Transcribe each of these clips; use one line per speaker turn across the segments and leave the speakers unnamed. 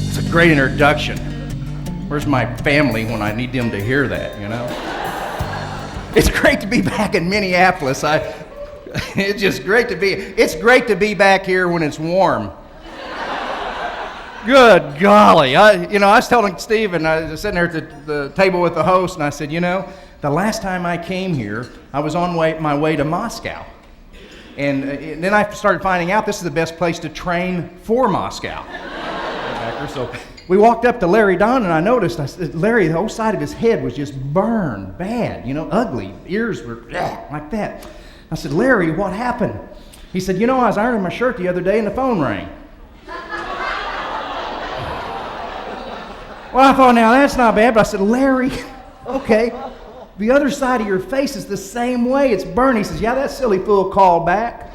It's a great introduction. Where's my family when I need them to hear that, you know? It's great to be back in Minneapolis. It's great to be back here when it's warm. Good golly. I was telling Steve, and I was sitting there at the table with the host, and I said, the last time I came here, I was on my way to Moscow. And then I started finding out this is the best place to train for Moscow. So we walked up to Larry Don, and I said, Larry, the whole side of his head was just burned, bad, ugly. Ears were like that. I said, Larry, what happened? He said, I was ironing my shirt the other day and the phone rang. Well, I thought, now that's not bad, but I said, Larry, okay, the other side of your face is the same way. It's burned. He says, yeah, that silly fool called back.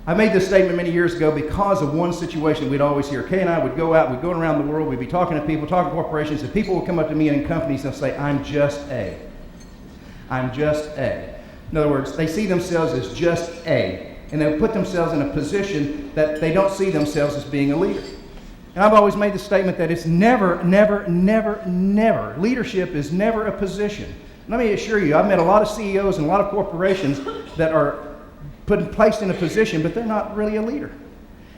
I made this statement many years ago because of one situation we'd always hear. Kay and I would go out, we'd go around the world, we'd be talking to people, talking to corporations, and people would come up to me and in companies and say, I'm just A. I'm just A. In other words, they see themselves as just A, and they put themselves in a position that they don't see themselves as being a leader. And I've always made the statement that it's never, never, never, never. Leadership is never a position. Let me assure you, I've met a lot of CEOs and a lot of corporations that are placed in a position, but they're not really a leader.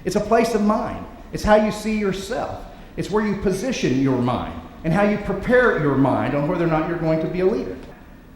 It's a place of mind. It's how you see yourself. It's where you position your mind and how you prepare your mind on whether or not you're going to be a leader.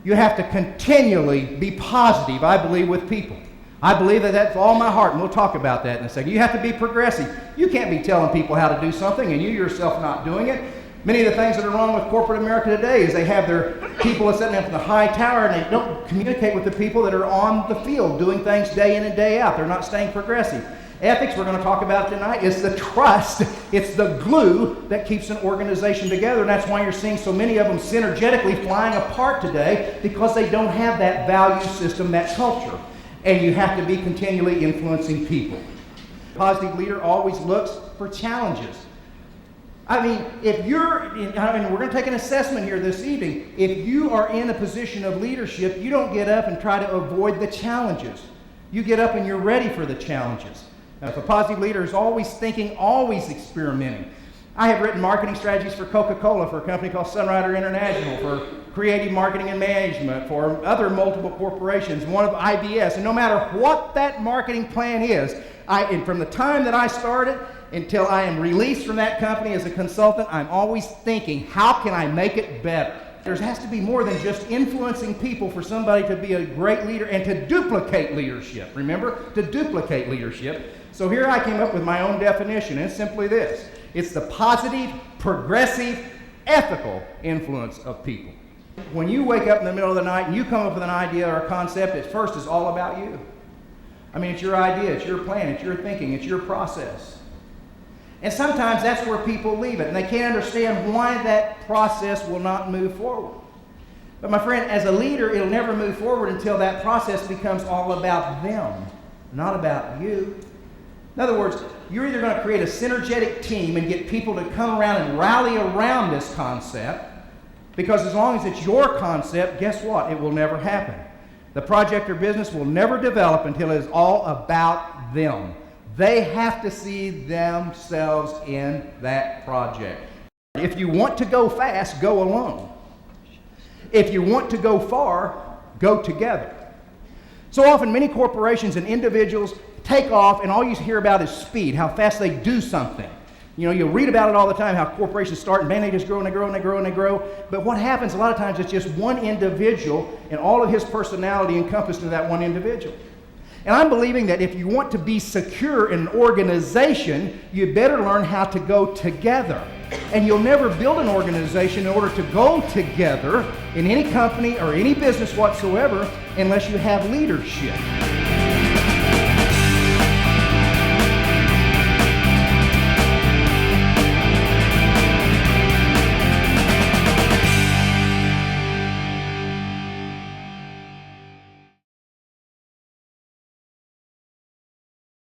You have to continually be positive, I believe, with people. I believe that's all my heart, and we'll talk about that in a second. You have to be progressive. You can't be telling people how to do something and you yourself not doing it. Many of the things that are wrong with corporate America today is they have their people that sitting up in the high tower and they don't communicate with the people that are on the field doing things day in and day out. They're not staying progressive. Ethics, we're going to talk about tonight, is the trust. It's the glue that keeps an organization together, and that's why you're seeing so many of them synergetically flying apart today, because they don't have that value system, that culture. And you have to be continually influencing people. A positive leader always looks for challenges. we're going to take an assessment here this evening. If you are in a position of leadership, you don't get up and try to avoid the challenges. You get up and you're ready for the challenges. Now, if a positive leader is always thinking, always experimenting. I have written marketing strategies for Coca-Cola, for a company called Sunrider International, for creative marketing and management, for other multiple corporations, one of IBS. And no matter what that marketing plan is, and from the time that I started until I am released from that company as a consultant, I'm always thinking, how can I make it better? There has to be more than just influencing people for somebody to be a great leader and to duplicate leadership. Remember, to duplicate leadership. So here I came up with my own definition, and it's simply this. It's the positive, progressive, ethical influence of people. When you wake up in the middle of the night and you come up with an idea or a concept, at first it's all about you. It's your idea, it's your plan, it's your thinking, it's your process. And sometimes that's where people leave it, and they can't understand why that process will not move forward. But my friend, as a leader, it'll never move forward until that process becomes all about them, not about you. In other words, you're either going to create a synergetic team and get people to come around and rally around this concept, because as long as it's your concept, guess what? It will never happen. The project or business will never develop until it is all about them. They have to see themselves in that project. If you want to go fast, go alone. If you want to go far, go together. So often, many corporations and individuals take off, and all you hear about is speed, how fast they do something. You'll read about it all the time, how corporations start and they just grow and they grow and they grow and they grow. But what happens a lot of times is just one individual and all of his personality encompassed in that one individual. And I'm believing that if you want to be secure in an organization, you better learn how to go together. And you'll never build an organization in order to go together in any company or any business whatsoever unless you have leadership.